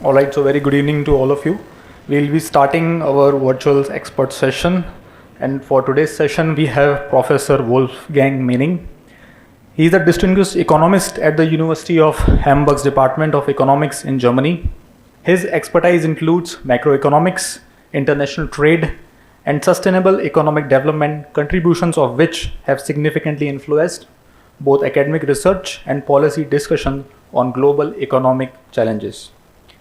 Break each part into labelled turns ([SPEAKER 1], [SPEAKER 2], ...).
[SPEAKER 1] All right, so very good evening to all of you. We'll be starting our virtual expert session. And for today's session, we have Professor Wolfgang Maennig. He is a distinguished economist at the University of Hamburg's Department of Economics in Germany. His expertise includes macroeconomics, international trade, and sustainable economic development, contributions of which have significantly influenced both academic research and policy discussion on global economic challenges.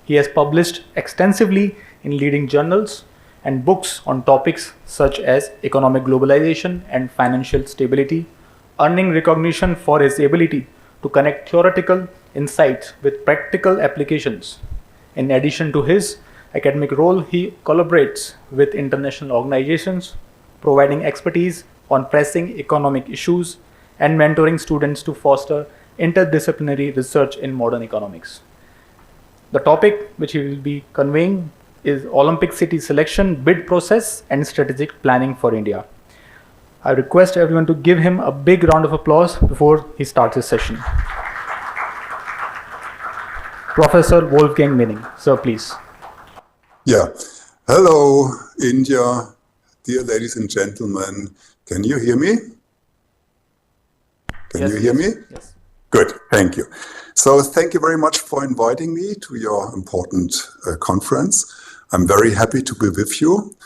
[SPEAKER 1] He has published extensively in leading journals and books on topics such as economic globalization and financial stability, earning recognition for his ability to connect theoretical insights with practical applications. In addition to his academic role, he collaborates with international organizations, providing expertise on pressing economic issues and mentoring students to foster interdisciplinary research in modern economics. The topic which he will be conveying is Olympic city selection, bid process, and strategic planning for India. I request everyone to give him a big round of applause before he starts his session. Professor Wolfgang Maennig, sir, please.
[SPEAKER 2] Yeah. Hello, India. Dear ladies and gentlemen, can you hear me? Can you hear me?
[SPEAKER 1] Yes.
[SPEAKER 2] Good, thank you. So thank you very much for inviting me to your important conference. I'm very happy to be with you.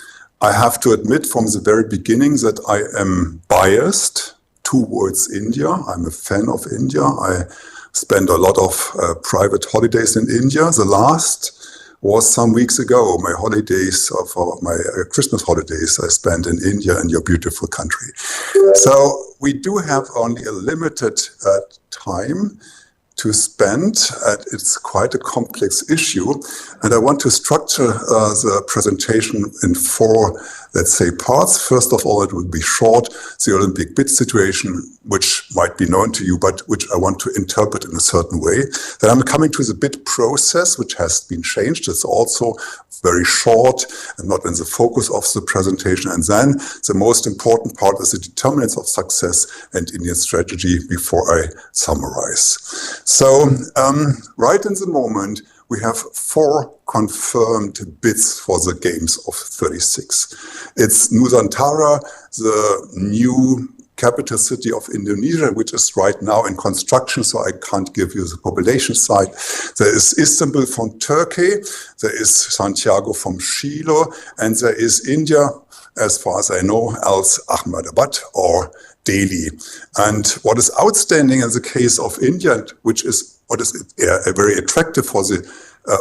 [SPEAKER 2] I have to admit from the very beginning that I am biased towards India. I'm a fan of India. I spent a lot of private holidays in India. The last was some weeks ago. My holidays, for my Christmas holidays, I spent in India, in your beautiful country. So we do have only a limited time to spend, and it's quite a complex issue. And I want to structure the presentation in four, let's say, parts. First of all, it will be short, the Olympic bid situation, which might be known to you, but which I want to interpret in a certain way. Then I'm coming to the bid process, which has been changed. It's also very short and not in the focus of the presentation. And then the most important part is the determinants of success and Indian strategy before I summarize. So right in the moment, we have 4 confirmed bids for the Games of 36. It's Nusantara, the new capital city of Indonesia, which is right now in construction, so I can't give you the population side. There is Istanbul from Turkey, there is Santiago from Chile, and there is India, as far as I know, as Ahmedabad or Delhi. And what is outstanding in the case of India, which is what is very attractive for the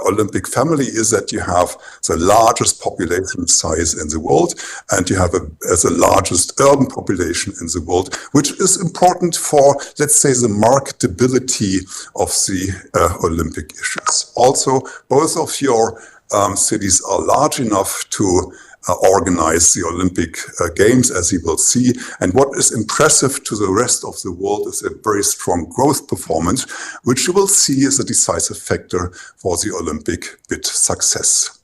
[SPEAKER 2] Olympic family, is that you have the largest population size in the world, and you have the largest urban population in the world, which is important for, let's say, the marketability of the Olympic issues. Also, both of your cities are large enough to organize the Olympic Games, as you will see. And what is impressive to the rest of the world is a very strong growth performance, which you will see is a decisive factor for the Olympic bid success.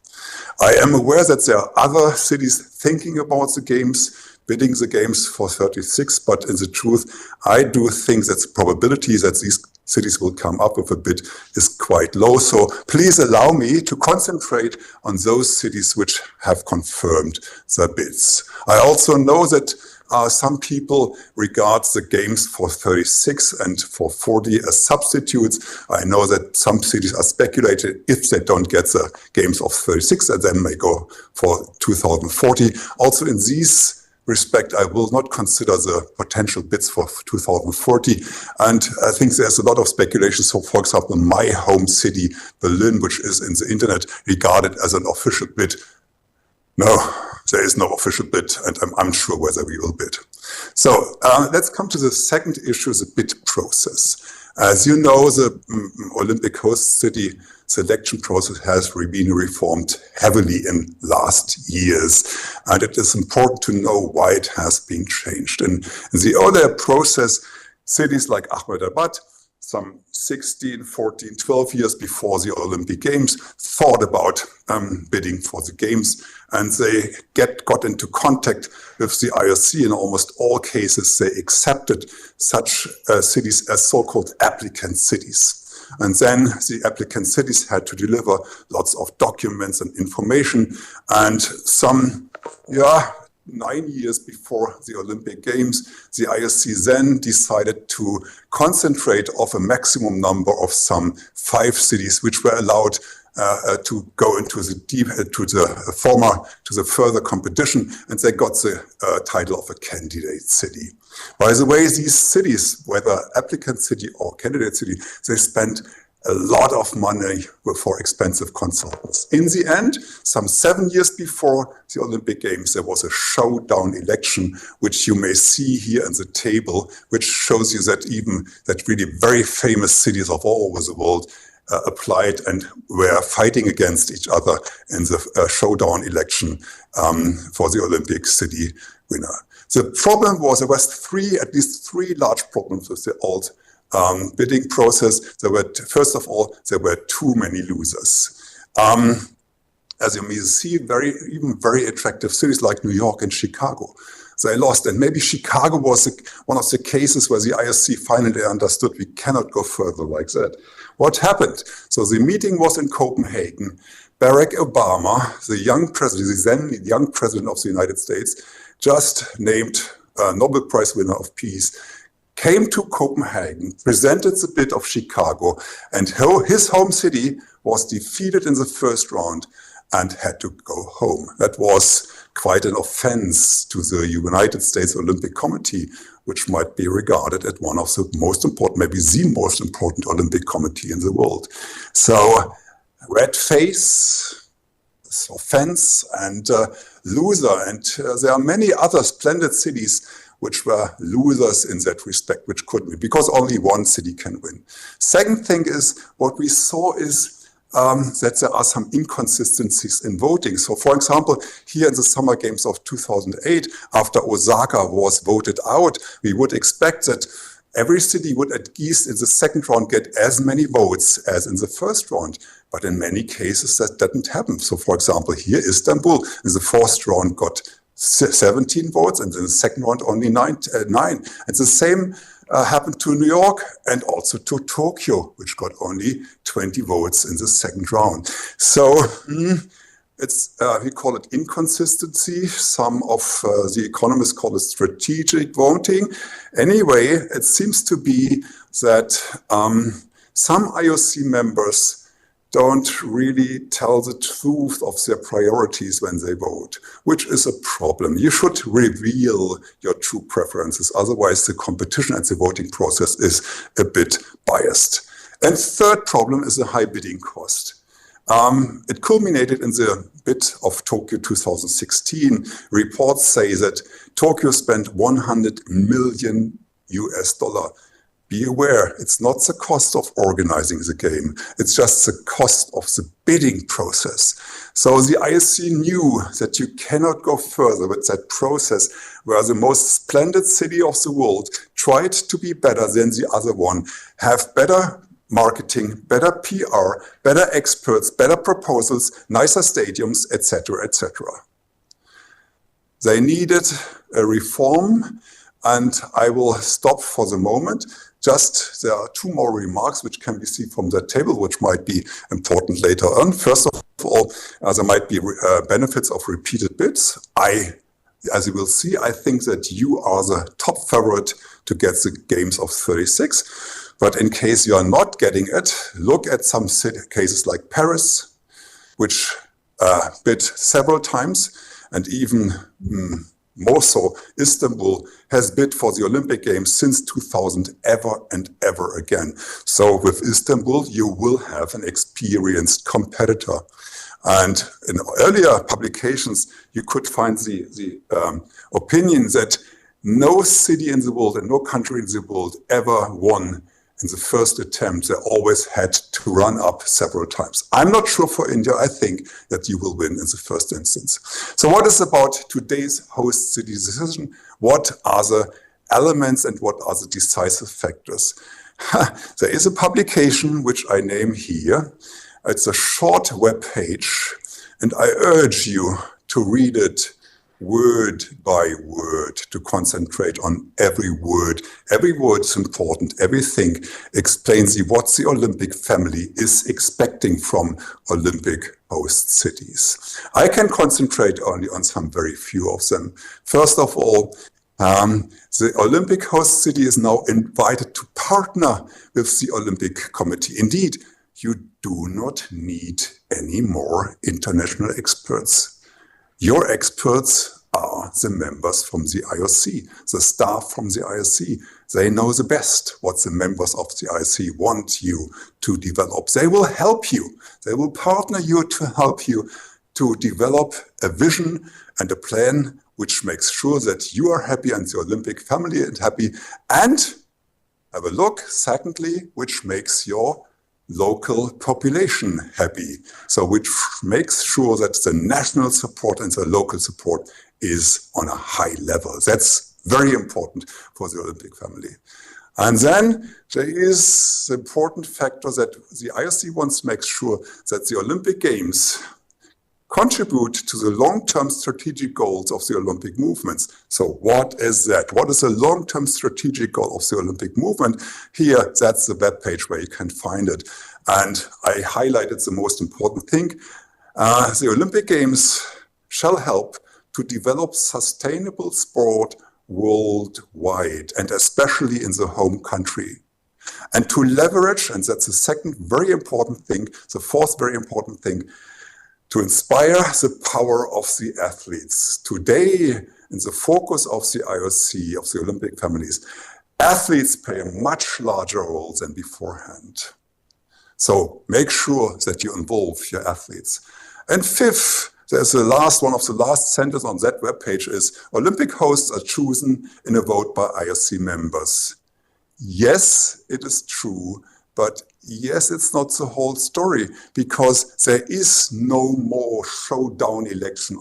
[SPEAKER 2] I am aware that there are other cities thinking about the Games, bidding the Games for 36, but in the truth, I do think that the probability that these cities will come up with a bid is quite low. So please allow me to concentrate on those cities which have confirmed their bids. I also know that some people regard the Games for 36 and for 40 as substitutes. I know that some cities are speculated if they don't get the Games of 36 and then may go for 2040. Also in these respect, I will not consider the potential bids for 2040. And I think there's a lot of speculation. So, for example, my home city, Berlin, which is in the internet regarded as an official bid. No, there is no official bid, and I'm unsure whether we will bid. So let's come to the second issue, the bid process. As you know, the Olympic host city selection process has been reformed heavily in last years. And it is important to know why it has been changed. In the earlier process, cities like Ahmedabad, some 16, 14, 12 years before the Olympic Games, thought about bidding for the Games, and they got into contact with the IOC. In almost all cases, they accepted such cities as so-called applicant cities. And then the applicant cities had to deliver lots of documents and information. And some, 9 years before the Olympic Games, the IOC then decided to concentrate of a maximum number of some 5 cities which were allowed to go into the further competition, and they got the title of a candidate city. By the way, these cities, whether applicant city or candidate city, they spent a lot of money for expensive consultants. In the end, some 7 years before the Olympic Games, there was a showdown election, which you may see here in the table, which shows you that even that really very famous cities of all over the world applied and were fighting against each other in the showdown election for the Olympic city winner. The problem was there was at least three large problems with the old bidding process. First of all, there were too many losers. As you may see, very attractive cities like New York and Chicago, they lost. And maybe Chicago was one of the cases where the IOC finally understood we cannot go further like that. What happened? So the meeting was in Copenhagen. Barack Obama, the then young president of the United States, just named Nobel Prize winner of Peace, came to Copenhagen, presented the bid of Chicago, and his home city was defeated in the first round and had to go home. That was quite an offense to the United States Olympic Committee, which might be regarded as one of the most important, maybe the most important Olympic committee in the world. So red face, offense, and loser. And there are many other splendid cities which were losers in that respect, which couldn't be, because only one city can win. Second thing is, what we saw is that there are some inconsistencies in voting. So for example, here in the Summer Games of 2008, after Osaka was voted out, we would expect that every city would at least in the second round get as many votes as in the first round. But in many cases that didn't happen. So for example, here Istanbul in the fourth round got 17 votes, and in the second round only 9. And the same happened to New York and also to Tokyo, which got only 20 votes in the second round. So it's we call it inconsistency. Some of the economists call it strategic voting. Anyway, it seems to be that some IOC members don't really tell the truth of their priorities when they vote, which is a problem. You should reveal your true preferences. Otherwise, the competition and the voting process is a bit biased. And third problem is the high bidding cost. It culminated in the bid of Tokyo 2016. Reports say that Tokyo spent $100 million. Be aware, it's not the cost of organizing the game, it's just the cost of the bidding process. So the IOC knew that you cannot go further with that process where the most splendid city of the world tried to be better than the other one, have better marketing, better PR, better experts, better proposals, nicer stadiums, etc., etc. They needed a reform, and I will stop for the moment. Just there are two more remarks which can be seen from the table, which might be important later on. First of all, there might be benefits of repeated bids. As you will see, I think that you are the top favorite to get the Games of 36. But in case you are not getting it, look at some cases like Paris, which bid several times, and even more so, Istanbul has bid for the Olympic Games since 2000 ever and ever again. So with Istanbul, you will have an experienced competitor. And in earlier publications, you could find the opinion that no city in the world and no country in the world ever won in the first attempt. They always had to run up several times. I'm not sure for India. I think that you will win in the first instance. So what is about today's host city decision? What are the elements and what are the decisive factors? There is a publication which I name here. It's a short web page, and I urge you to read it word by word, to concentrate on every word. Every word is important. Everything explains what the Olympic family is expecting from Olympic host cities. I can concentrate only on some very few of them. First of all, the Olympic host city is now invited to partner with the Olympic Committee. Indeed, you do not need any more international experts. Your experts are the members from the IOC, the staff from the IOC. They know the best what the members of the IOC want you to develop. They will help you. They will partner you to help you to develop a vision and a plan which makes sure that you are happy and the Olympic family is happy. And have a look, secondly, which makes your local population happy. So which makes sure that the national support and the local support is on a high level. That's very important for the Olympic family. And then there is the important factor that the IOC wants to make sure that the Olympic Games contribute to the long-term strategic goals of the Olympic movements. So what is that? What is the long-term strategic goal of the Olympic movement? Here, that's the web page where you can find it. And I highlighted the most important thing. The Olympic Games shall help to develop sustainable sport worldwide, and especially in the home country. And to leverage, and that's the second very important thing, the fourth very important thing, to inspire the power of the athletes. Today, in the focus of the IOC, of the Olympic families, athletes play a much larger role than beforehand. So make sure that you involve your athletes. And fifth, there's the last one of the last sentences on that webpage is Olympic hosts are chosen in a vote by IOC members. Yes, it is true, but yes, it's not the whole story, because there is no more showdown election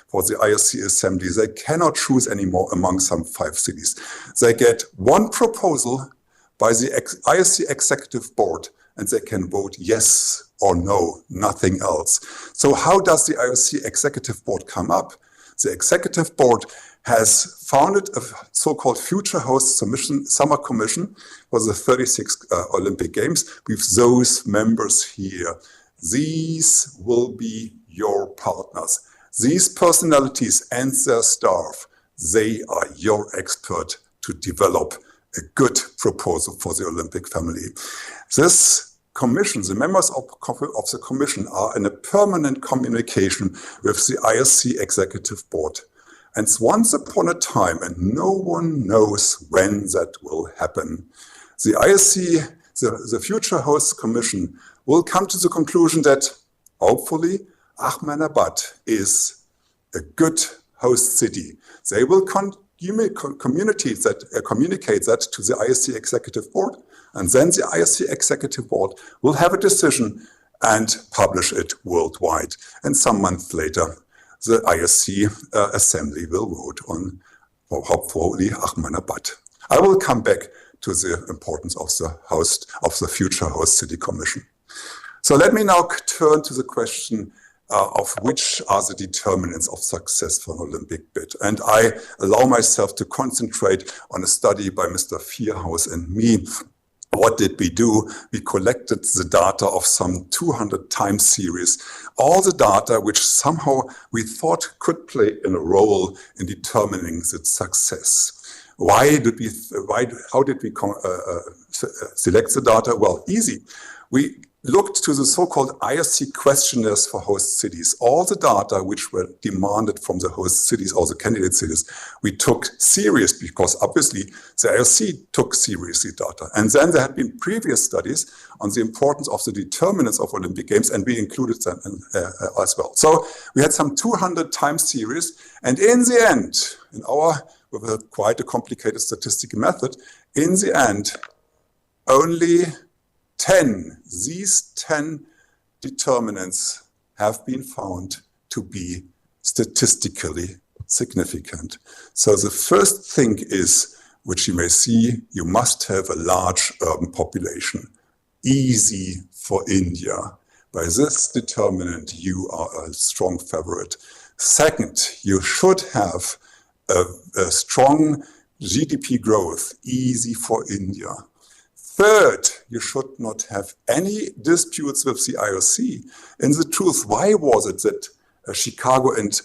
[SPEAKER 2] for the IOC Assembly. They cannot choose anymore among some 5 cities. They get one proposal by the IOC Executive Board, and they can vote yes or no, nothing else. So how does the IOC Executive Board come up? The Executive Board has founded a so-called Future Host Summer Commission for the 36 Olympic Games with those members here. These will be your partners. These personalities and their staff, they are your expert to develop a good proposal for the Olympic family. This commission, the members of the commission are in a permanent communication with the IOC Executive Board. And once upon a time, and no one knows when that will happen, the IOC, the Future Hosts Commission, will come to the conclusion that hopefully Ahmedabad is a good host city. They will communicate that to the IOC Executive Board, and then the IOC Executive Board will have a decision and publish it worldwide. And some months later, the IOC Assembly will vote on, hopefully, Ahmedabad. I will come back to the importance of the Future Host City Commission. So let me now turn to the question of which are the determinants of success for an Olympic bid. And I allow myself to concentrate on a study by Mr. Vierhaus and me. What did we do? We collected the data of some 200 time series, all the data which somehow we thought could play a role in determining the success. How did we select the data? Well, easy. We looked to the so-called IOC questionnaires for host cities. All the data which were demanded from the host cities or the candidate cities, we took serious, because obviously the IOC took seriously data. And then there had been previous studies on the importance of the determinants of Olympic Games, and we included them as well. So we had some 200 time series, and in the end, with quite a complicated statistical method, in the end, only these 10 determinants have been found to be statistically significant. So the first thing is, which you may see, you must have a large urban population. Easy for India. By this determinant, you are a strong favorite. Second, you should have a strong GDP growth, easy for India. Third, you should not have any disputes with the IOC. In the truth, why was it that Chicago and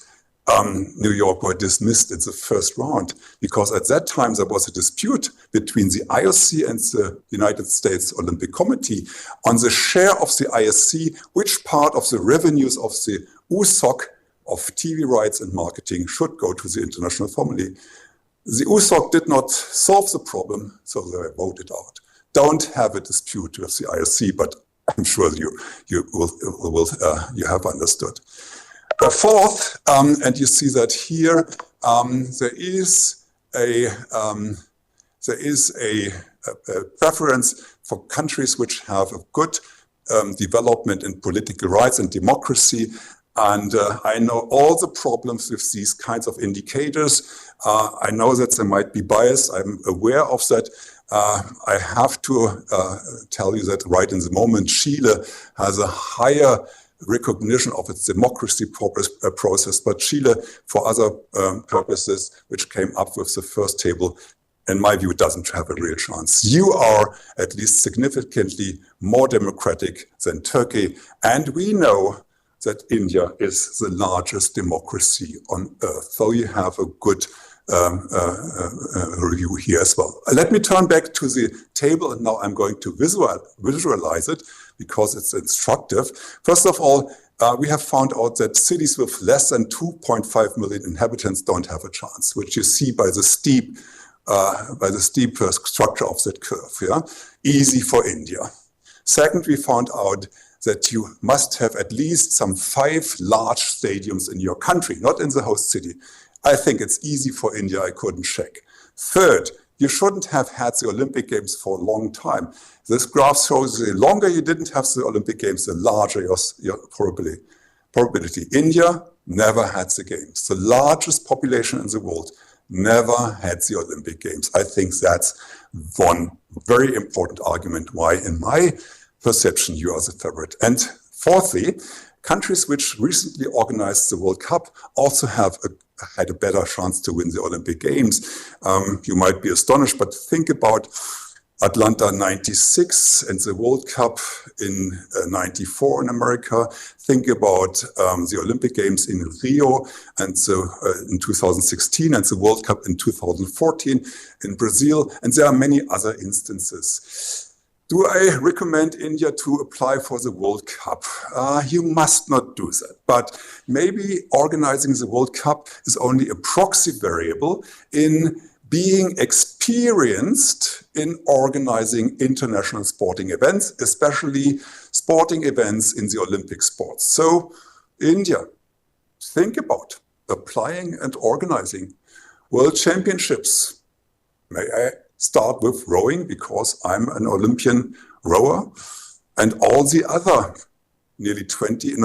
[SPEAKER 2] New York were dismissed in the first round? Because at that time there was a dispute between the IOC and the United States Olympic Committee on the share of the IOC, which part of the revenues of the USOC of TV rights and marketing should go to the international family. The USOC did not solve the problem, so they voted out. Don't have a dispute with the IOC, but I'm sure you have understood. Fourth, and you see that here, there is a preference for countries which have a good development in political rights and democracy. And I know all the problems with these kinds of indicators. I know that there might be bias. I'm aware of that. I have to tell you that right in the moment, Chile has a higher recognition of its democracy process, but Chile, for other purposes, which came up with the first table, in my view, doesn't have a real chance. You are at least significantly more democratic than Turkey, and we know that India is the largest democracy on earth. So you have a good review here as well. Let me turn back to the table, and now I'm going to visualize it because it's instructive. First of all, we have found out that cities with less than 2.5 million inhabitants don't have a chance, which you see by the steep structure of that curve. Yeah? Easy for India. Second, we found out that you must have at least some 5 large stadiums in your country, not in the host city. I think it's easy for India, I couldn't check. Third, you shouldn't have had the Olympic Games for a long time. This graph shows the longer you didn't have the Olympic Games, the larger your probability. India never had the Games. The largest population in the world never had the Olympic Games. I think that's one very important argument why, in my perception, you are the favorite. And fourthly, countries which recently organized the World Cup also have had a better chance to win the Olympic Games. You might be astonished, but think about Atlanta 96 and the World Cup in 94 in America. Think about the Olympic Games in Rio and in 2016 and the World Cup in 2014 in Brazil. And there are many other instances. Do I recommend India to apply for the World Cup? You must not do that. But maybe organizing the World Cup is only a proxy variable in being experienced in organizing international sporting events, especially sporting events in the Olympic sports. So India, think about applying and organizing World Championships. May I start with rowing because I'm an Olympian rower, and all the other nearly 30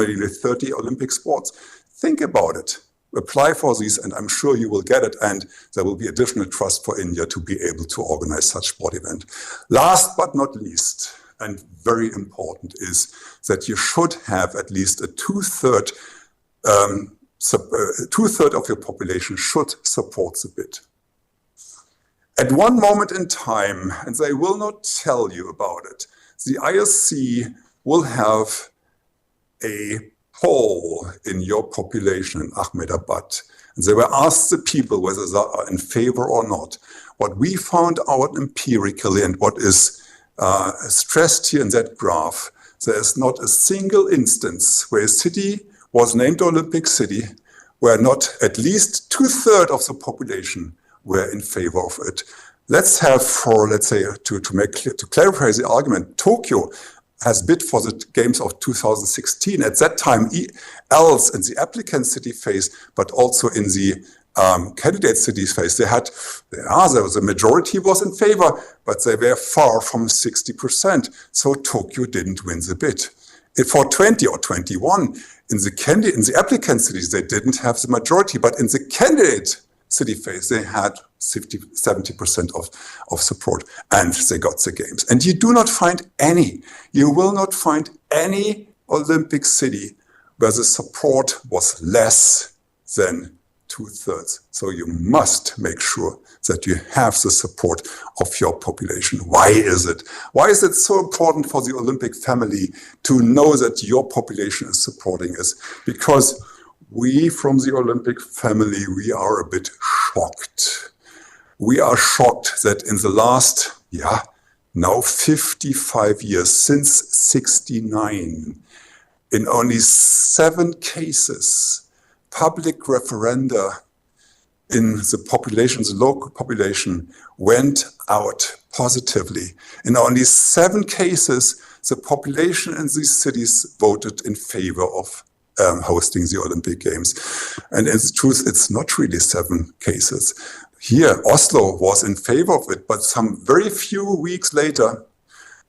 [SPEAKER 2] Olympic sports. Think about it. Apply for these, and I'm sure you will get it, and there will be additional trust for India to be able to organize such sport event. Last but not least, and very important, is that you should have at least a two-third of your population should support the bid. At one moment in time, and they will not tell you about it, the IOC will have a poll in your population in Ahmedabad. And they were asked the people whether they are in favor or not. What we found out empirically and what is stressed here in that graph, there is not a single instance where a city was named Olympic City where not at least 2/3 of the population were in favor of it. Let's have, to clarify the argument, Tokyo has bid for the Games of 2016. At that time, else in the applicant city phase, but also in the candidate city phase, the majority was in favor, but they were far from 60%. So Tokyo didn't win the bid. For 20 or 21, in the applicant cities, they didn't have the majority, but in the candidate city phase, they had 70% of support, and they got the Games. And you will not find any Olympic city where the support was less than 2/3. So you must make sure that you have the support of your population. Why is it? Why is it so important for the Olympic family to know that your population is supporting us? Because we from the Olympic family, we are a bit shocked. We are shocked that in the last, now 55 years, since 69, in only 7 cases, public referenda in the population, the local population, went out positively. In only 7 cases, the population in these cities voted in favor of hosting the Olympic Games. And in truth, it's not really 7 cases. Here, Oslo was in favor of it, but some very few weeks later,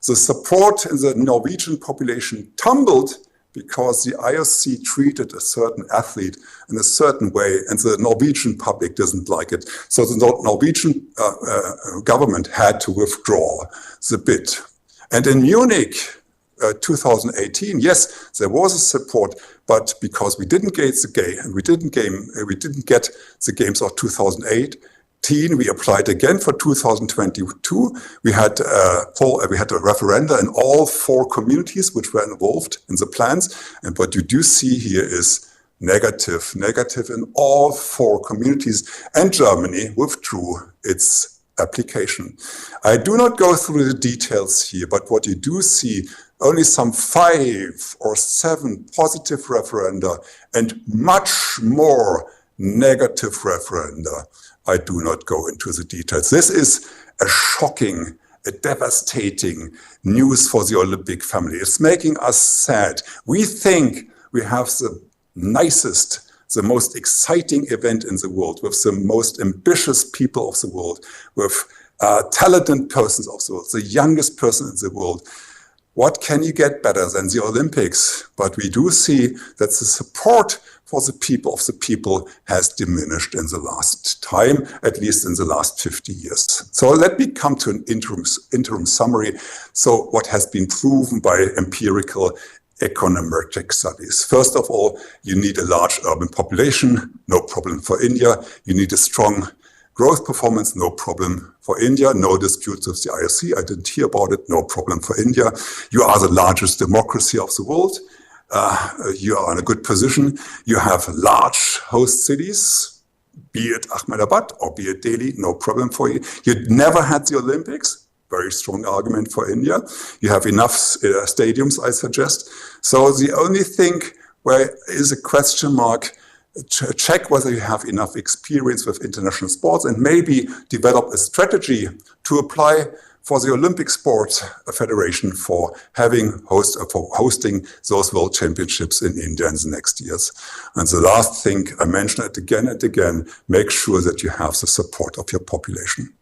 [SPEAKER 2] the support in the Norwegian population tumbled because the IOC treated a certain athlete in a certain way, and the Norwegian public doesn't like it. So the Norwegian government had to withdraw the bid. And in Munich, 2018, yes, there was a support, but because we didn't get the games of 2018, we applied again for 2022. We had a referenda in all 4 communities which were involved in the plans. And what you do see here is negative in all 4 communities. And Germany withdrew its application. I do not go through the details here, but what you do see, only some 5 or 7 positive referenda and much more negative referenda. I do not go into the details. This is a shocking, a devastating news for the Olympic family. It's making us sad. We think we have the nicest, the most exciting event in the world, with the most ambitious people of the world, with talented persons of the world, the youngest person in the world. What can you get better than the Olympics? But we do see that the support for the people has diminished in the last time, at least in the last 50 years. So let me come to an interim summary. So what has been proven by empirical econometric studies. First of all, you need a large urban population, no problem for India. You need a strong growth performance, no problem for India. No disputes with the IOC. I didn't hear about it. No problem for India. You are the largest democracy of the world. You are in a good position. You have large host cities, be it Ahmedabad or be it Delhi, no problem for you. You never had the Olympics. Very strong argument for India. You have enough stadiums, I suggest. So the only thing where is a question mark, check whether you have enough experience with international sports and maybe develop a strategy to apply for the Olympic Sports Federation for hosting those World Championships in India in the next years. And the last thing, I mentioned it again and again, make sure that you have the support of your population.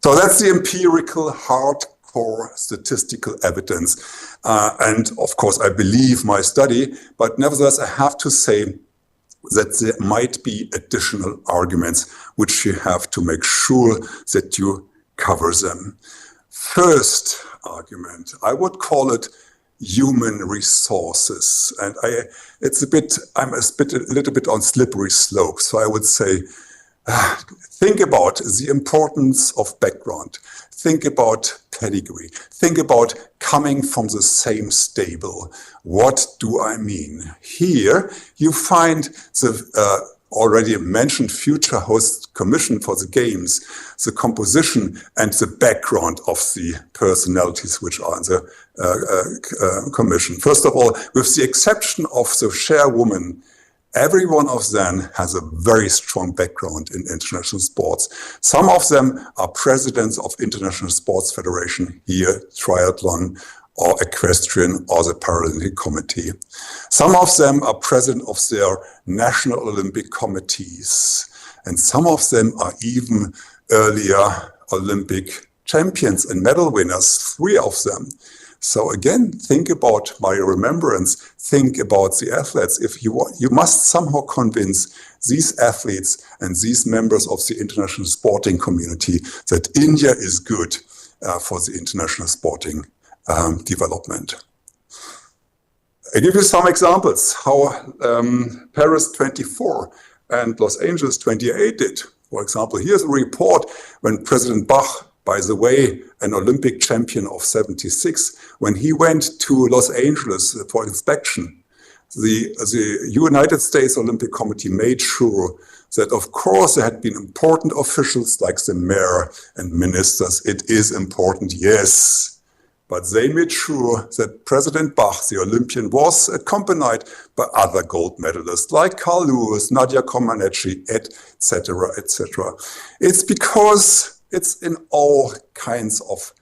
[SPEAKER 2] So that's the empirical, hardcore statistical evidence. And of course, I believe my study, but nevertheless, I have to say that there might be additional arguments which you have to make sure that you cover them. First argument, I would call it human resources. And I'm a little bit on slippery slope. So I would say, think about the importance of background. Think about pedigree. Think about coming from the same stable. What do I mean? Here you find the already mentioned future host commission for the games, the composition and the background of the personalities which are in the commission. First of all, with the exception of the chairwoman, every one of them has a very strong background in international sports. Some of them are presidents of international sports federation here, triathlon or equestrian or the Paralympic Committee. Some of them are president of their national Olympic committees. And some of them are even earlier Olympic champions and medal winners, 3 of them. So again, think about my remembrance, think about the athletes. If you want, you must somehow convince these athletes and these members of the international sporting community that India is good for the international sporting development. I give you some examples how Paris 24 and Los Angeles 28 did. For example, here's a report when President Bach, by the way, an Olympic champion of 76, when he went to Los Angeles for inspection, the United States Olympic Committee made sure that, of course, there had been important officials like the mayor and ministers. It is important, yes. But they made sure that President Bach, the Olympian, was accompanied by other gold medalists like Carl Lewis, Nadia Comaneci, etc., etc. It's because it's in all kinds of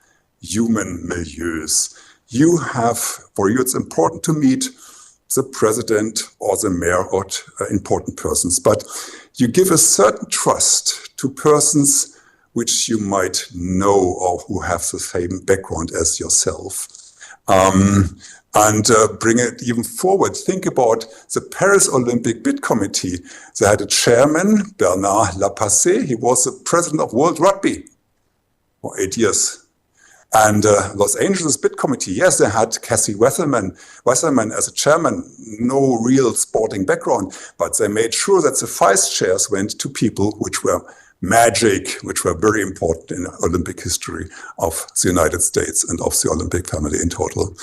[SPEAKER 2] human milieus. For you, it's important to meet the president or the mayor or important persons, but you give a certain trust to persons which you might know or who have the same background as yourself. And bring it even forward. Think about the Paris Olympic Bid Committee. They had a chairman, Bernard Lapassé. He was the president of World Rugby for 8 years. And Los Angeles Bid Committee, yes, they had Cassie Wasserman as a chairman, no real sporting background, but they made sure that the vice chairs went to people which were magic, which were very important in Olympic history of the United States and of the Olympic family in total.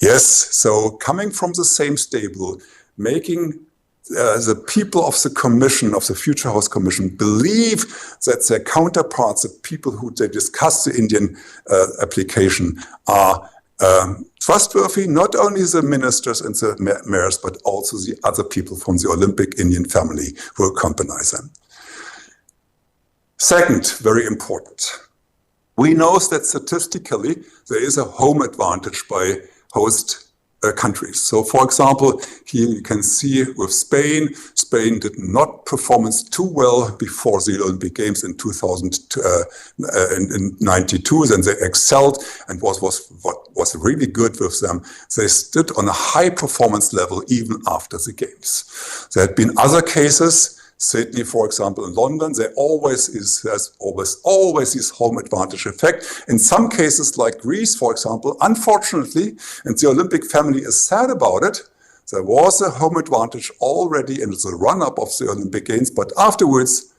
[SPEAKER 2] Yes, so coming from the same stable, making the people of the commission, of the Future Host Commission, believe that their counterparts, the people who they discuss the Indian application, are trustworthy, not only the ministers and the mayors, but also the other people from the Olympic Indian family who accompany them. Second, very important, we know that statistically there is a home advantage by host countries. So, for example, here you can see with Spain, Spain did not perform too well before the Olympic Games in 1992. Then they excelled, and what was really good with them, they stood on a high performance level even after the Games. There had been other cases. Sydney, for example, in London, there's always this home advantage effect. In some cases, like Greece, for example, unfortunately, and the Olympic family is sad about it, there was a home advantage already in the run-up of the Olympic Games, but afterwards,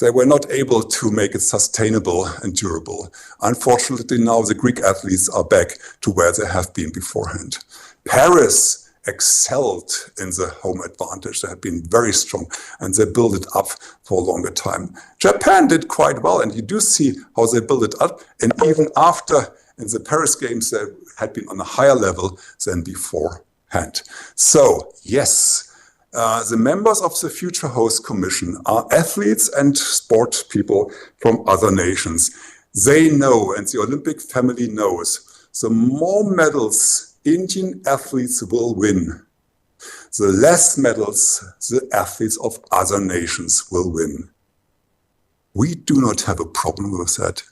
[SPEAKER 2] they were not able to make it sustainable and durable. Unfortunately, now the Greek athletes are back to where they have been beforehand. Paris excelled in the home advantage. They had been very strong and they built it up for a longer time. Japan did quite well, and you do see how they built it up. And even after in the Paris Games, they had been on a higher level than beforehand. So yes, the members of the Future Host Commission are athletes and sport people from other nations. They know, and the Olympic family knows, the more medals Indian athletes will win, the less medals the athletes of other nations will win. We do not have a problem with that.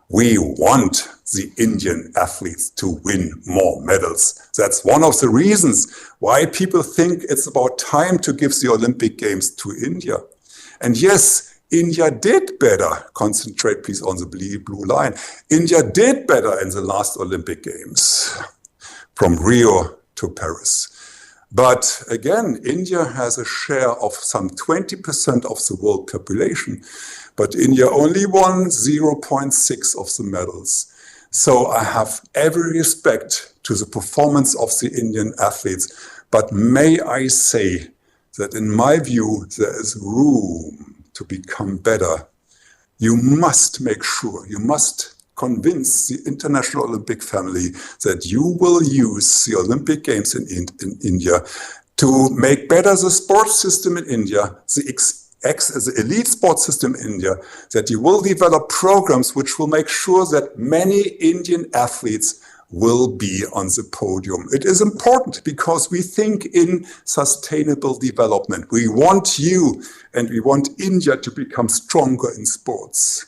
[SPEAKER 2] We want the Indian athletes to win more medals. That's one of the reasons why people think it's about time to give the Olympic Games to India. And yes, India did better. Concentrate please on the blue line. India did better in the last Olympic Games, from Rio to Paris. But again, India has a share of some 20% of the world population, but India only won 0.6 of the medals. So I have every respect to the performance of the Indian athletes, but may I say that in my view, there is room to become better. You must make sure, you must convince the International Olympic family that you will use the Olympic Games in India to make better the sports system in India, the elite sports system in India, that you will develop programs which will make sure that many Indian athletes will be on the podium. It is important because we think in sustainable development. We want you and we want India to become stronger in sports.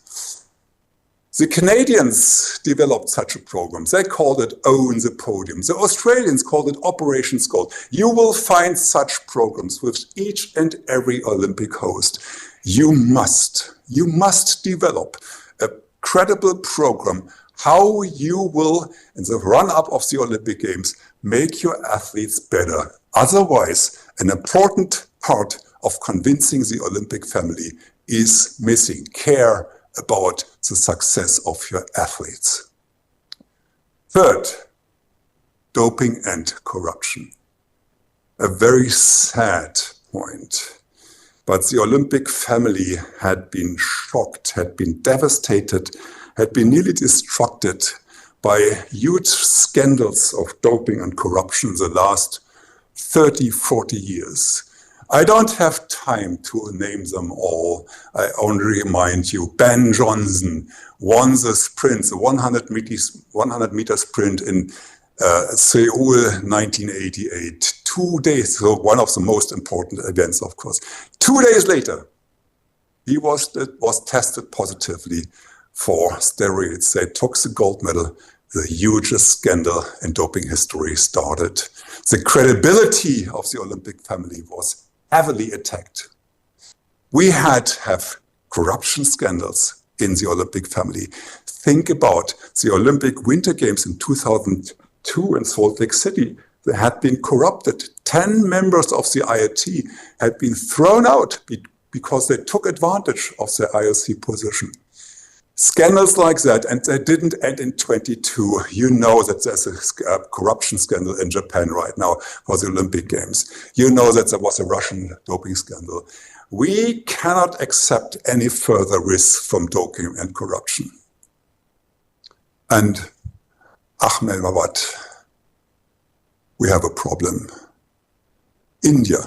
[SPEAKER 2] The Canadians developed such a program. They called it Own the Podium. The Australians called it Operation Gold. You will find such programs with each and every Olympic host. You must develop a credible program how you will, in the run-up of the Olympic Games, make your athletes better. Otherwise, an important part of convincing the Olympic family is missing. Care about the success of your athletes. Third, doping and corruption. A very sad point. But the Olympic family had been shocked, had been devastated, had been nearly destructed by huge scandals of doping and corruption in the last 30, 40 years. I don't have time to name them all. I only remind you, Ben Johnson won the sprint, the 100 meter sprint in Seoul 1988. 2 days, so one of the most important events, of course. 2 days later, he was tested positively for steroids. They took the gold medal. The hugest scandal in doping history started. The credibility of the Olympic family was heavily attacked. We had to have corruption scandals in the Olympic family. Think about the Olympic Winter Games in 2002 in Salt Lake City. They had been corrupted. 10 members of the IOC had been thrown out because they took advantage of their IOC position. Scandals like that, and they didn't end in 22. You know that there's a corruption scandal in Japan right now for the Olympic Games. You know that there was a Russian doping scandal. We cannot accept any further risks from doping and corruption. And Ahmed Mawad, we have a problem. India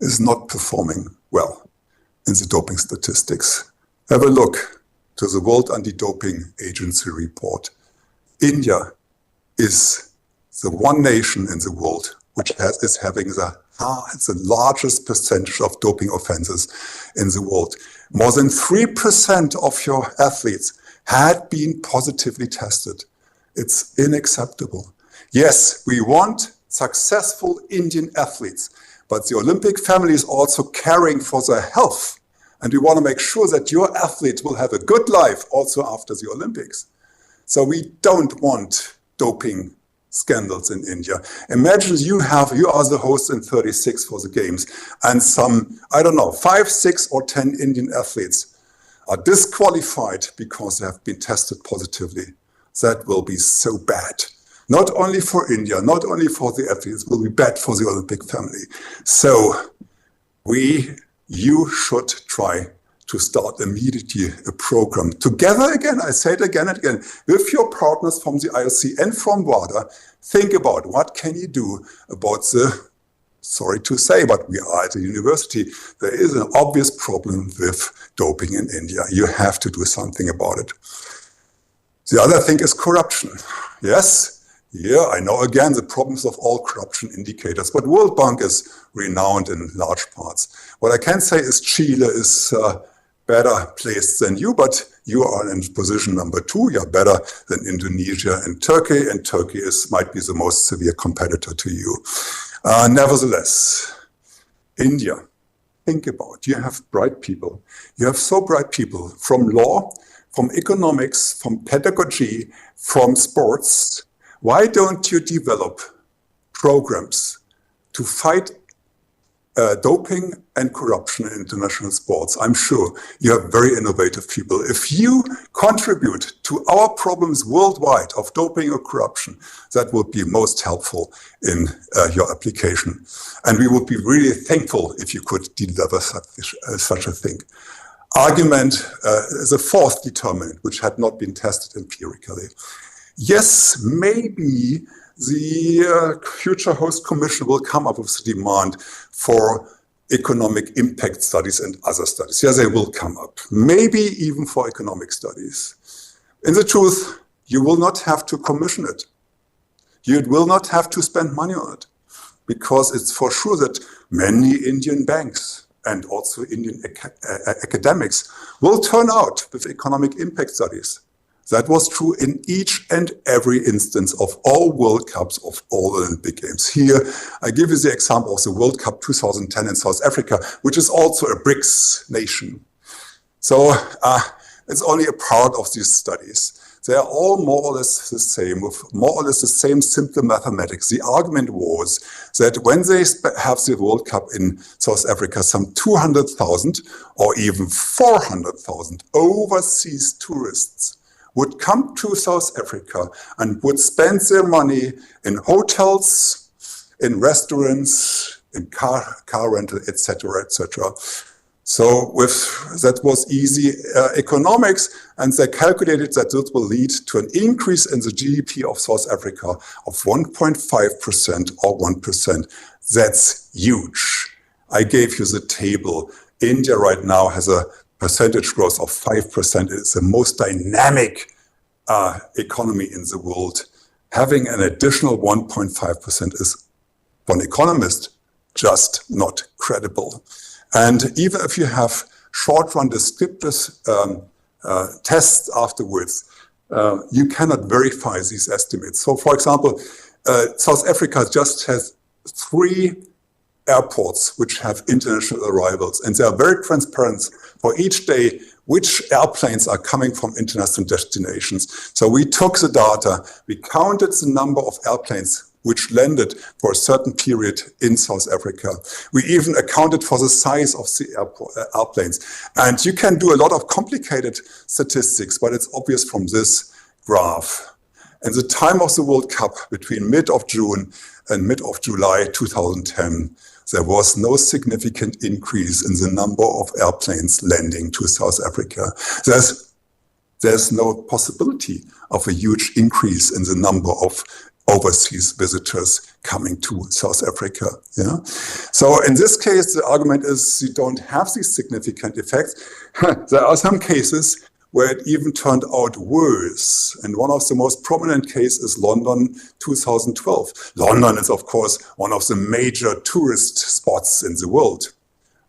[SPEAKER 2] is not performing well in the doping statistics. Have a look to the World Anti-Doping Agency report. India is the one nation in the world which is having the largest percentage of doping offenses in the world. More than 3% of your athletes had been positively tested. It's unacceptable. Yes, we want successful Indian athletes, but the Olympic family is also caring for their health. And we want to make sure that your athletes will have a good life also after the Olympics. So we don't want doping scandals in India. Imagine you are the host in 36 for the games, and some, 5, 6, or 10 Indian athletes are disqualified because they have been tested positively. That will be so bad. Not only for India, not only for the athletes, it will be bad for the Olympic family. So you should try to start immediately a program together again, I say it again and again, with your partners from the IOC and from WADA. Think about what can you do about sorry to say, but we are at a university, there is an obvious problem with doping in India. You have to do something about it. The other thing is corruption. Yes, yeah, I know again the problems of all corruption indicators, but World Bank is renowned in large parts. What I can say is Chile is better placed than you, but you are in position number 2. You're better than Indonesia and Turkey might be the most severe competitor to you. Nevertheless, India, think about, you have bright people. You have so bright people from law, from economics, from pedagogy, from sports. Why don't you develop programs to fight doping and corruption in international sports? I'm sure you have very innovative people. If you contribute to our problems worldwide of doping or corruption, that would be most helpful in your application. And we would be really thankful if you could deliver such a thing. Argument is a fourth determinant, which had not been tested empirically. Yes, maybe the future host commission will come up with the demand for economic impact studies and other studies. Yes, they will come up. Maybe even for economic studies. In the truth, you will not have to commission it. You will not have to spend money on it, because it's for sure that many Indian banks and also Indian academics will turn out with economic impact studies. That was true in each and every instance of all World Cups, of all Olympic Games. Here, I give you the example of the World Cup 2010 in South Africa, which is also a BRICS nation. So it's only a part of these studies. They are all more or less the same, with more or less the same simple mathematics. The argument was that when they have the World Cup in South Africa, some 200,000 or even 400,000 overseas tourists would come to South Africa and would spend their money in hotels, in restaurants, in car rental, etc., etc. So that was easy economics, and they calculated that this will lead to an increase in the GDP of South Africa of 1.5% or 1%. That's huge. I gave you the table. India right now has a percentage growth of 5%. It's the most dynamic economy in the world. Having an additional 1.5% is, for an economist, just not credible. And even if you have short-run descriptive tests afterwards, you cannot verify these estimates. So, for example, South Africa just has 3 airports which have international arrivals, and they are very transparent for each day which airplanes are coming from international destinations. So we took the data, we counted the number of airplanes which landed for a certain period in South Africa. We even accounted for the size of the airplanes. And you can do a lot of complicated statistics, but it's obvious from this graph. In the time of the World Cup, between mid of June and mid of July 2010, there was no significant increase in the number of airplanes landing to South Africa. There's no possibility of a huge increase in the number of overseas visitors coming to South Africa. Yeah. So in this case, the argument is you don't have these significant effects. There are some cases where it even turned out worse. And one of the most prominent cases is London 2012. London is, of course, one of the major tourist spots in the world.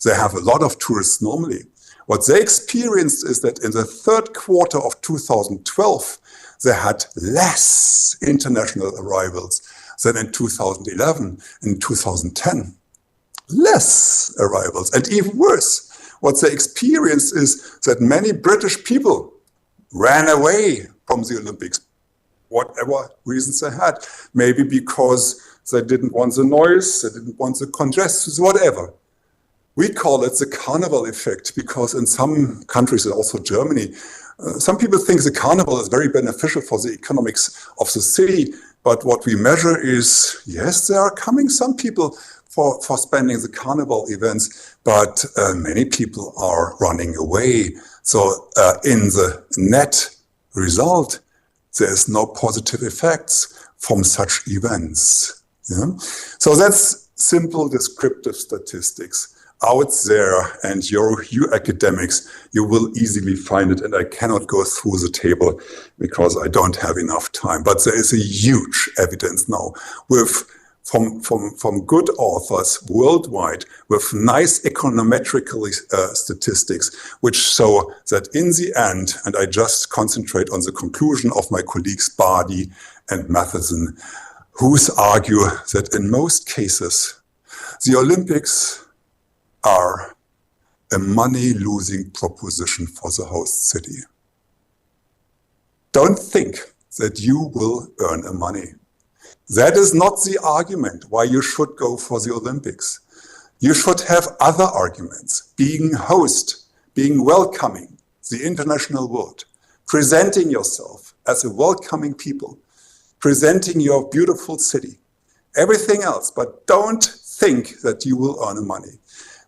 [SPEAKER 2] They have a lot of tourists normally. What they experienced is that in the third quarter of 2012, they had less international arrivals than in 2011 and 2010. Less arrivals, and even worse. What they experienced is that many British people ran away from the Olympics, whatever reasons they had. Maybe because they didn't want the noise, they didn't want the congestion, whatever. We call it the carnival effect because in some countries, and also Germany, some people think the carnival is very beneficial for the economics of the city, but what we measure is, yes, there are coming some people for spending the carnival events, but many people are running away. So in the net result, there's no positive effects from such events. Yeah? So that's simple descriptive statistics. Out there, and you academics, you will easily find it, and I cannot go through the table because I don't have enough time. But there is a huge evidence now from good authors worldwide with nice econometrical statistics, which show that in the end, and I just concentrate on the conclusion of my colleagues Bardi and Matheson, who argue that in most cases, the Olympics are a money-losing proposition for the host city. Don't think that you will earn money. That is not the argument why you should go for the Olympics. You should have other arguments, being host, being welcoming the international world, presenting yourself as a welcoming people, presenting your beautiful city, everything else, but don't think that you will earn money.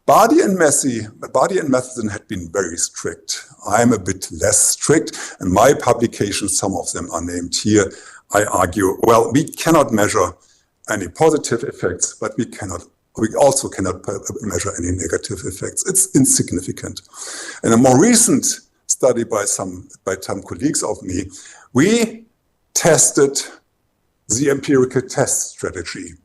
[SPEAKER 2] Bardi and Matheson had been very strict. I'm a bit less strict, and my publications, some of them are named here. I argue, well, we cannot measure any positive effects, but we also cannot measure any negative effects. It's insignificant. In a more recent study by some colleagues of me, we tested the empirical test strategy.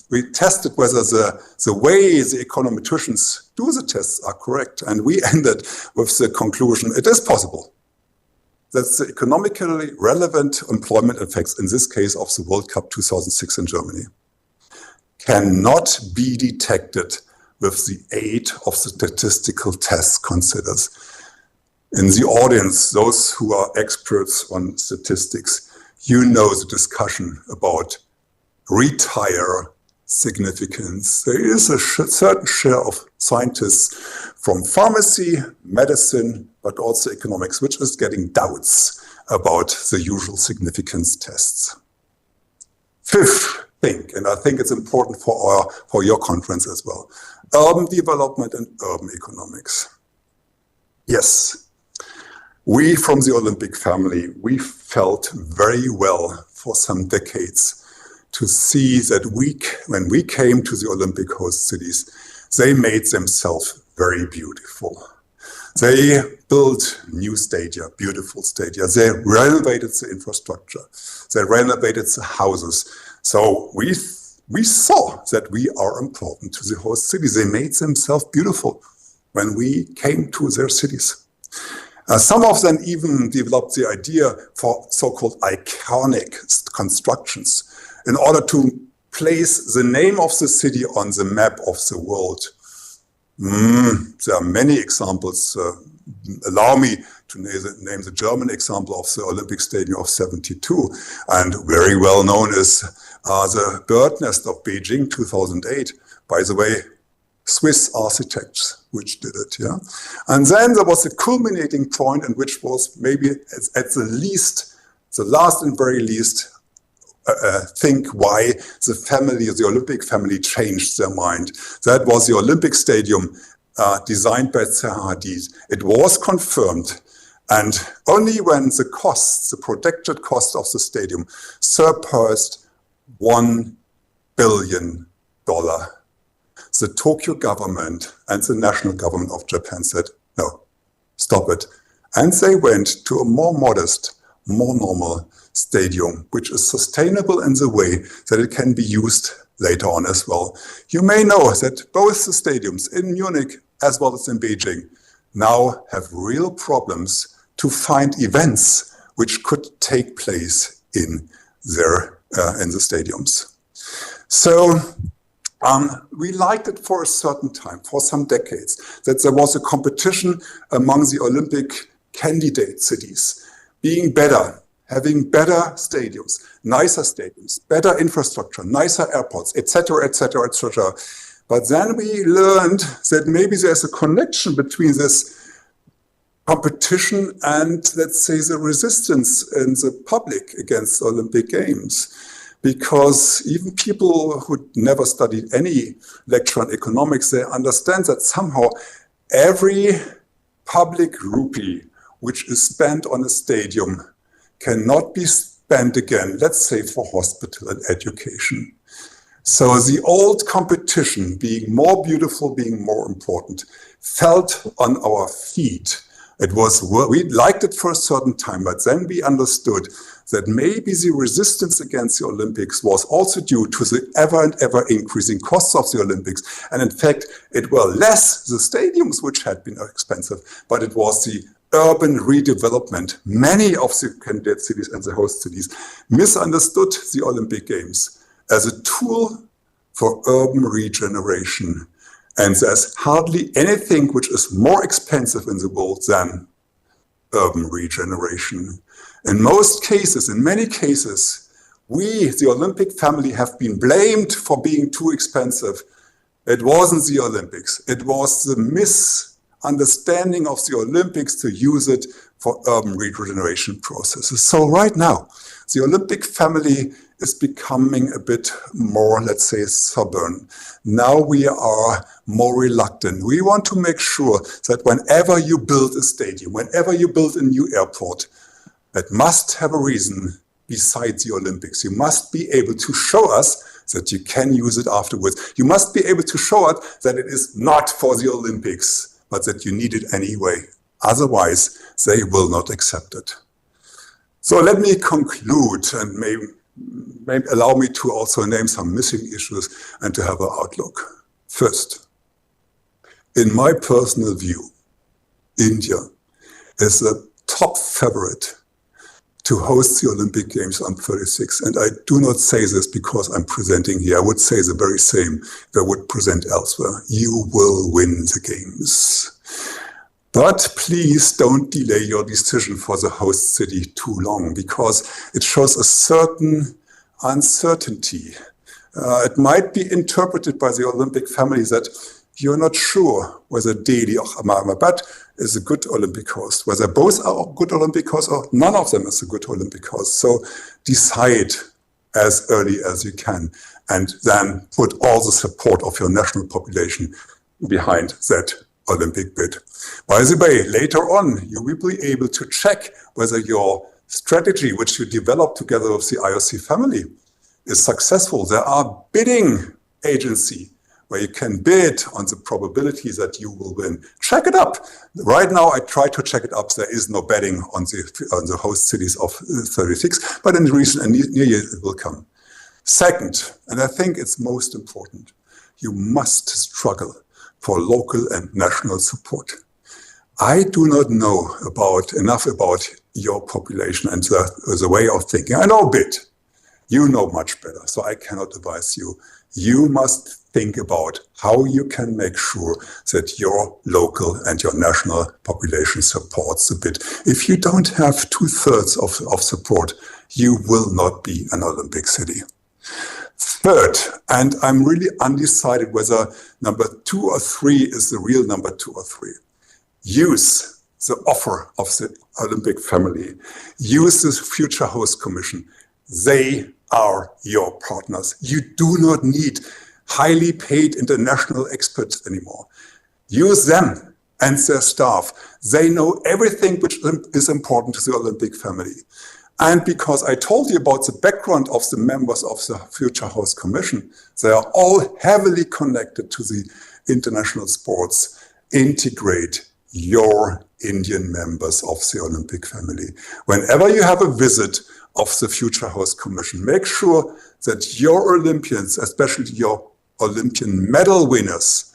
[SPEAKER 2] We tested whether the way the econometricians do the tests are correct, and we ended with the conclusion it is possible that the economically relevant employment effects, in this case of the World Cup 2006 in Germany, cannot be detected with the aid of the statistical tests considered. In the audience, those who are experts on statistics, you know the discussion about retire significance. There is a certain share of scientists from pharmacy, medicine, but also economics, which is getting doubts about the usual significance tests. Fifth thing, and I think it's important for your conference as well, urban development and urban economics. Yes, we from the Olympic family, we felt very well for some decades to see that when we came to the Olympic host cities, they made themselves very beautiful. They built new stadia, beautiful stadia. They renovated the infrastructure. They renovated the houses. So we saw that we are important to the host cities. They made themselves beautiful when we came to their cities. Some of them even developed the idea for so-called iconic constructions in order to place the name of the city on the map of the world. There are many examples. Allow me to name the German example of the Olympic Stadium of '72, and very well known is the bird nest of Beijing 2008. By the way, Swiss architects which did it, yeah. And then there was a culminating point, and which was maybe at the least, the last and very least, think why the Olympic family changed their mind. That was the Olympic Stadium designed by Zaha Hadid. It was confirmed, and only when the projected cost of the stadium surpassed $1 billion, the Tokyo government and the national government of Japan said, no, stop it. And they went to a more modest, more normal stadium, which is sustainable in the way that it can be used later on as well. You may know that both the stadiums in Munich as well as in Beijing now have real problems to find events which could take place in the stadiums. So we liked it for a certain time, for some decades, that there was a competition among the Olympic candidate cities, being better, having better stadiums, nicer stadiums, better infrastructure, nicer airports, etc., etc., etc. But then we learned that maybe there's a connection between this competition and, let's say, the resistance in the public against Olympic Games. Because even people who never studied any lecture on economics, they understand that somehow every public rupee which is spent on a stadium cannot be spent again, let's say, for hospital and education. So the old competition, being more beautiful, being more important, felt on our feet. We liked it for a certain time, but then we understood that maybe the resistance against the Olympics was also due to the ever and ever increasing costs of the Olympics. And in fact, it were less the stadiums which had been expensive, but it was the urban redevelopment. Many of the candidate cities and the host cities misunderstood the Olympic Games as a tool for urban regeneration. And there's hardly anything which is more expensive in the world than urban regeneration. In many cases, we, the Olympic family, have been blamed for being too expensive. It wasn't the Olympics. It was the misunderstanding of the Olympics to use it for urban regeneration processes. So right now, the Olympic family is becoming a bit more, let's say, stubborn. Now we are more reluctant. We want to make sure that whenever you build a stadium, whenever you build a new airport, it must have a reason besides the Olympics. You must be able to show us that you can use it afterwards. You must be able to show us that it is not for the Olympics, but that you need it anyway. Otherwise, they will not accept it. So let me conclude, and maybe allow me to also name some missing issues and to have an outlook. First, in my personal view, India is the top favorite to host the Olympic Games on 36. And I do not say this because I'm presenting here. I would say the very same if I would present elsewhere. You will win the Games. But please don't delay your decision for the host city too long, because it shows a certain uncertainty. It might be interpreted by the Olympic family that you're not sure whether Delhi or Ahmedabad is a good Olympic host, whether both are good Olympic hosts or none of them is a good Olympic host. So decide as early as you can, and then put all the support of your national population behind that Olympic bid. By the way, later on, you will be able to check whether your strategy, which you developed together with the IOC family, is successful. There are bidding agencies where you can bid on the probability that you will win. Check it up. Right now, I try to check it up. There is no betting on the host cities of 36, but in the recent and near year, it will come. Second, and I think it's most important, you must struggle for local and national support. I do not know enough about your population and the way of thinking. I know a bit. You know much better, so I cannot advise you. You must think about how you can make sure that your local and your national population supports the bid. If you don't have 2/3 of support, you will not be an Olympic city. Third, and I'm really undecided whether number 2 or 3 is the real number 2 or 3. Use the offer of the Olympic family. Use the Future Host Commission. They are your partners. You do not need highly paid international experts anymore. Use them and their staff. They know everything which is important to the Olympic family. And because I told you about the background of the members of the Future Host Commission, they are all heavily connected to the international sports. Integrate your Indian members of the Olympic family. Whenever you have a visit of the Future Host Commission, make sure that your Olympians, especially your Olympian medal winners,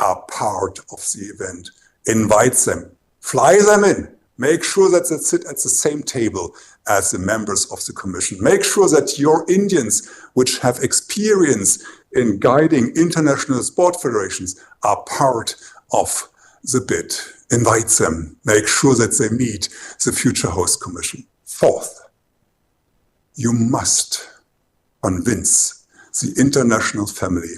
[SPEAKER 2] are part of the event. Invite them, fly them in. Make sure that they sit at the same table as the members of the commission. Make sure that your Indians, which have experience in guiding international sport federations, are part of the bid. Invite them. Make sure that they meet the Future Host Commission. Fourth, you must convince the international family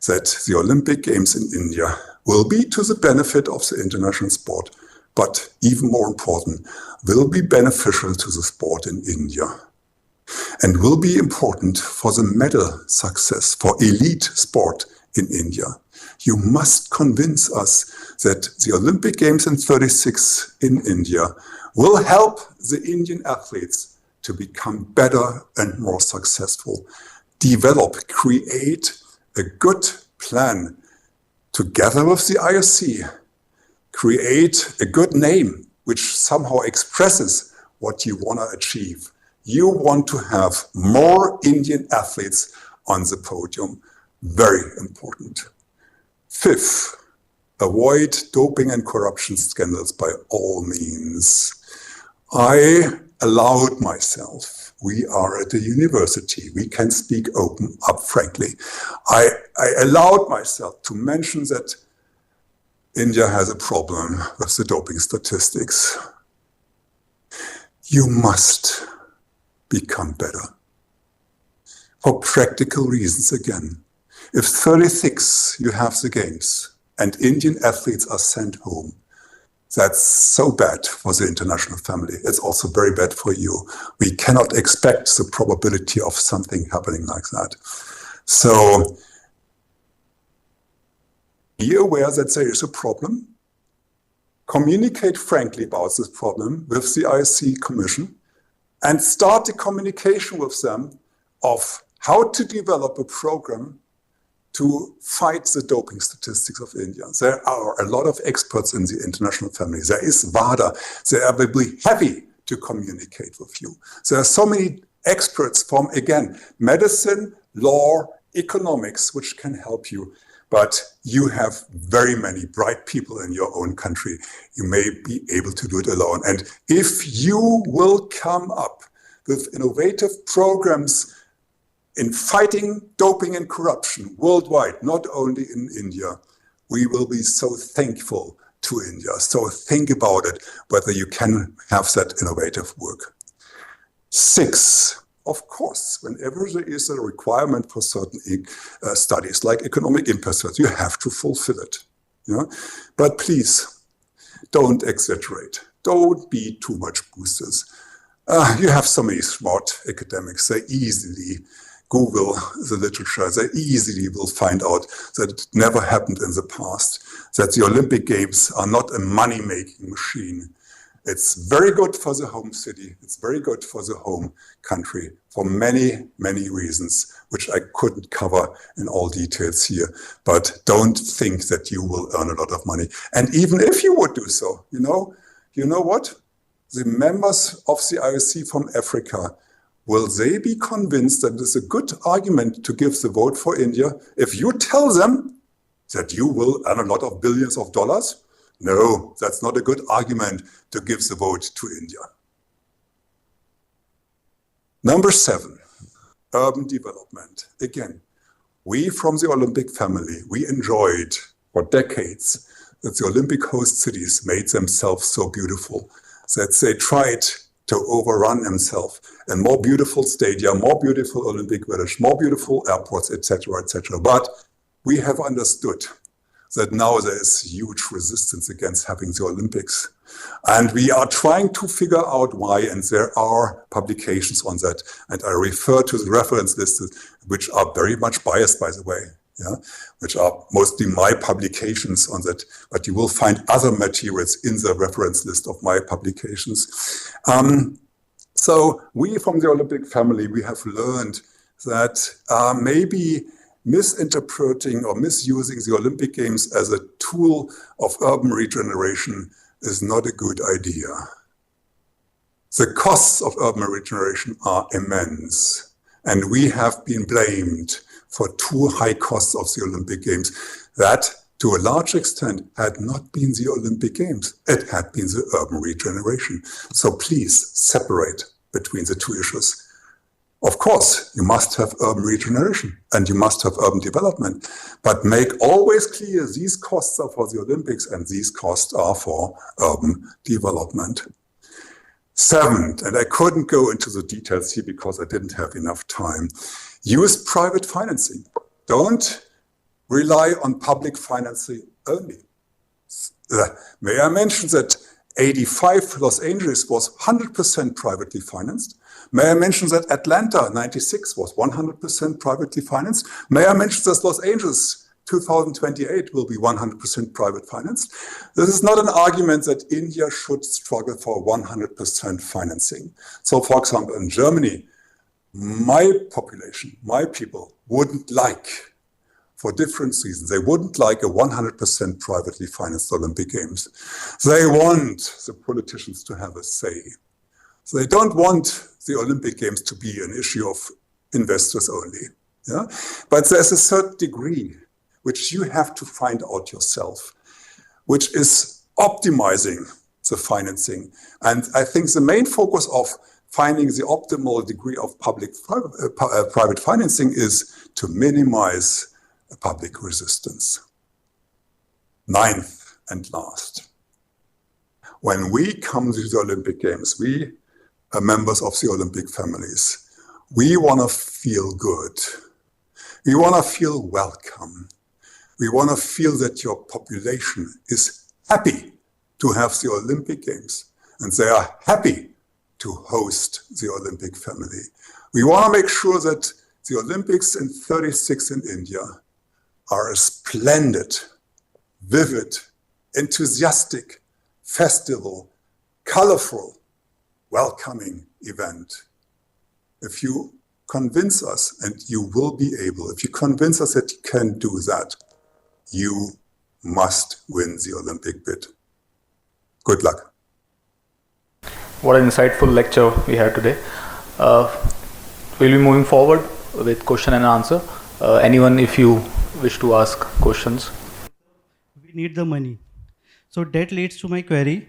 [SPEAKER 2] that the Olympic Games in India will be to the benefit of the international sport, but even more important, will be beneficial to the sport in India and will be important for the medal success for elite sport in India. You must convince us that the Olympic Games in 36 in India will help the Indian athletes to become better and more successful. Develop, create a good plan together with the IOC. Create a good name which somehow expresses what you want to achieve. You want to have more Indian athletes on the podium. Very important. Fifth, avoid doping and corruption scandals by all means. I allowed myself, we are at a university, we can speak open up frankly. I allowed myself to mention that India has a problem with the doping statistics. You must become better. For practical reasons again. If 36 you have the games and Indian athletes are sent home, that's so bad for the international family. It's also very bad for you. We cannot expect the probability of something happening like that. So be aware that there is a problem. Communicate frankly about this problem with the IOC Commission and start the communication with them of how to develop a program to fight the doping statistics of India. There are a lot of experts in the international family. There is WADA. They will be happy to communicate with you. There are so many experts from, again, medicine, law, economics, which can help you. But you have very many bright people in your own country. You may be able to do it alone. And if you will come up with innovative programs in fighting doping and corruption worldwide, not only in India, we will be so thankful to India. So think about it, whether you can have that innovative work. 6, of course, whenever there is a requirement for certain studies, like economic impact studies, you have to fulfill it. Yeah? But please, don't exaggerate. Don't be too much boosters. You have so many smart academics. They easily Google the literature. They easily will find out that it never happened in the past, that the Olympic Games are not a money-making machine. It's very good for the home city. It's very good for the home country for many, many reasons, which I couldn't cover in all details here. But don't think that you will earn a lot of money. And even if you would do so, you know what? The members of the IOC from Africa, will they be convinced that it's a good argument to give the vote for India if you tell them that you will earn a lot of billions of dollars? No, that's not a good argument to give the vote to India. Number 7, urban development. Again, we from the Olympic family, we enjoyed for decades that the Olympic host cities made themselves so beautiful that they tried to overrun themselves, and more beautiful stadia, more beautiful Olympic village, more beautiful airports, etc., etc. But we have understood that now there is huge resistance against having the Olympics. And we are trying to figure out why, and there are publications on that. And I refer to the reference lists, which are very much biased, by the way, yeah, which are mostly my publications on that. But you will find other materials in the reference list of my publications. So we from the Olympic family, we have learned that maybe misinterpreting or misusing the Olympic Games as a tool of urban regeneration is not a good idea. The costs of urban regeneration are immense, and we have been blamed for too high costs of the Olympic Games. That, to a large extent, had not been the Olympic Games. It had been the urban regeneration. So please separate between the two issues. Of course, you must have urban regeneration and you must have urban development, but make always clear these costs are for the Olympics and these costs are for urban development. 7, and I couldn't go into the details here because I didn't have enough time. Use private financing. Don't rely on public financing only. May I mention that 85 Los Angeles was 100% privately financed. May I mention that Atlanta 96 was 100% privately financed. May I mention that Los Angeles 2028 will be 100% private financed. This is not an argument that India should struggle for 100% financing. So for example, in Germany, my population, my people wouldn't like, for different reasons, they wouldn't like a 100% privately financed Olympic Games. They want the politicians to have a say. So they don't want the Olympic Games to be an issue of investors only. Yeah? But there's a certain degree which you have to find out yourself, which is optimizing the financing. And I think the main focus of finding the optimal degree of private financing is to minimize public resistance. 9th and last, when we come to the Olympic Games, we are members of the Olympic families. We want to feel good. We want to feel welcome. We want to feel that your population is happy to have the Olympic Games, and they are happy to host the Olympic family. We want to make sure that the Olympics in 36 in India are a splendid, vivid, enthusiastic, festival, colorful, welcoming event. If you convince us, and you will be able, if you convince us that you can do that, you must win the Olympic bid. Good luck.
[SPEAKER 1] What an insightful lecture we had today. We'll be moving forward with question and answer. Anyone, if you wish to ask questions.
[SPEAKER 3] We need the money. So that leads to my query.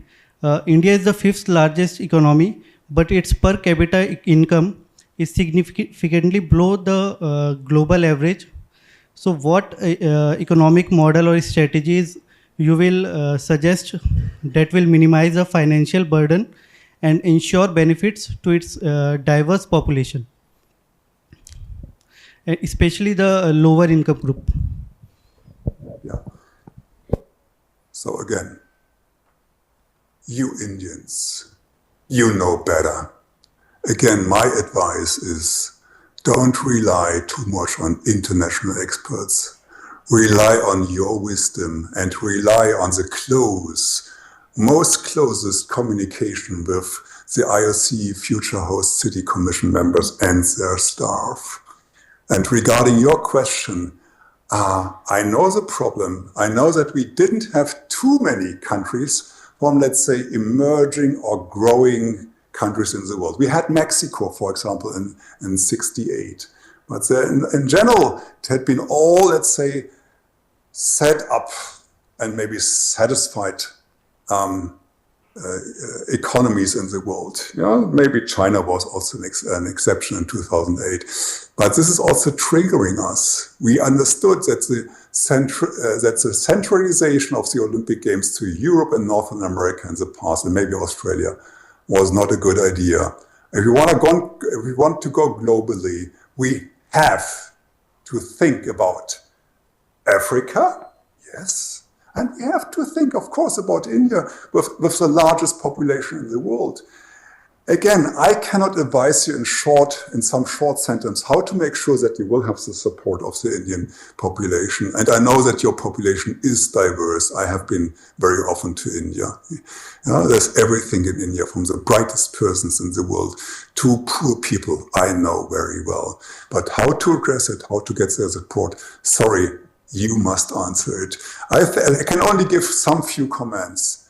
[SPEAKER 3] India is the 5th largest economy, but its per capita income is significantly below the global average. So what economic model or strategies you will suggest that will minimize the financial burden and ensure benefits to its diverse population, especially the lower income group?
[SPEAKER 2] Yeah. So again, you Indians, you know better. Again, my advice is don't rely too much on international experts. Rely on your wisdom and rely on the most closest communication with the IOC Future Host City Commission members and their staff. And regarding your question, I know the problem. I know that we didn't have too many countries from, let's say, emerging or growing countries in the world. We had Mexico, for example, in 68. But in general, it had been all, let's say, set up and maybe satisfied economies in the world. Yeah, maybe China was also an exception in 2008. But this is also triggering us. We understood that the centralization of the Olympic Games to Europe and North America in the past, and maybe Australia, was not a good idea. If we want to go globally, we have to think about Africa, yes, and we have to think, of course, about India with the largest population in the world. Again, I cannot advise you in some short sentence how to make sure that you will have the support of the Indian population. And I know that your population is diverse. I have been very often to India. There's everything in India, from the brightest persons in the world to poor people I know very well. But how to address it, how to get their support, sorry, you must answer it. I can only give some few comments.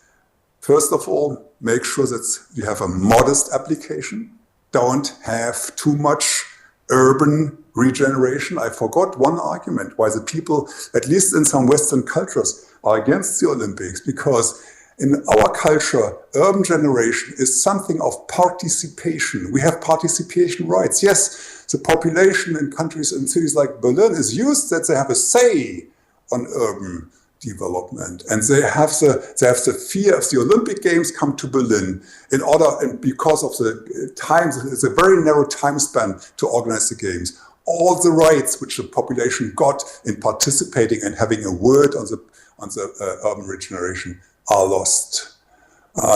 [SPEAKER 2] First of all, make sure that you have a modest application. Don't have too much urban regeneration. I forgot one argument why the people, at least in some Western cultures, are against the Olympics, because in our culture, urban generation is something of participation. We have participation rights. Yes, the population in countries and cities like Berlin is used that they have a say on urban development, and they have the fear if the Olympic Games come to Berlin and because of the times, it's a very narrow time span to organize the games. All the rights which the population got in participating and having a word on the urban regeneration are lost.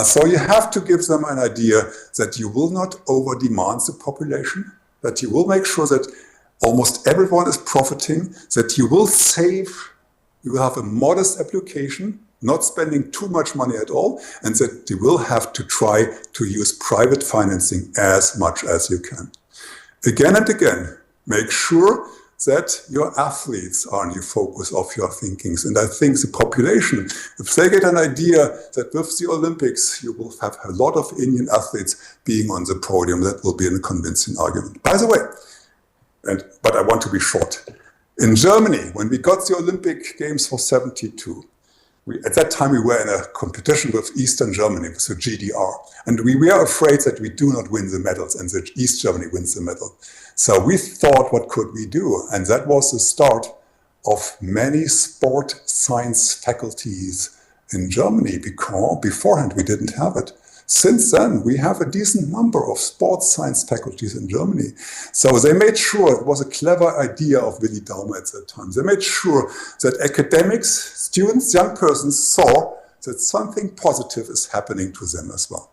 [SPEAKER 2] So you have to give them an idea that you will not over-demand the population, that you will make sure that almost everyone is profiting, that you will save. You will have a modest application, not spending too much money at all, and that you will have to try to use private financing as much as you can. Again and again, make sure that your athletes are in the focus of your thinkings. And I think the population, if they get an idea that with the Olympics, you will have a lot of Indian athletes being on the podium, that will be a convincing argument. By the way, but I want to be short. In Germany, when we got the Olympic Games for 72, at that time we were in a competition with Eastern Germany, with the GDR. And we were afraid that we do not win the medals and that East Germany wins the medal. So we thought, what could we do? And that was the start of many sport science faculties in Germany, because beforehand we didn't have it. Since then, we have a decent number of sports science faculties in Germany. So they made sure, it was a clever idea of Willi Daumer at that time, they made sure that academics, students, young persons saw that something positive is happening to them as well.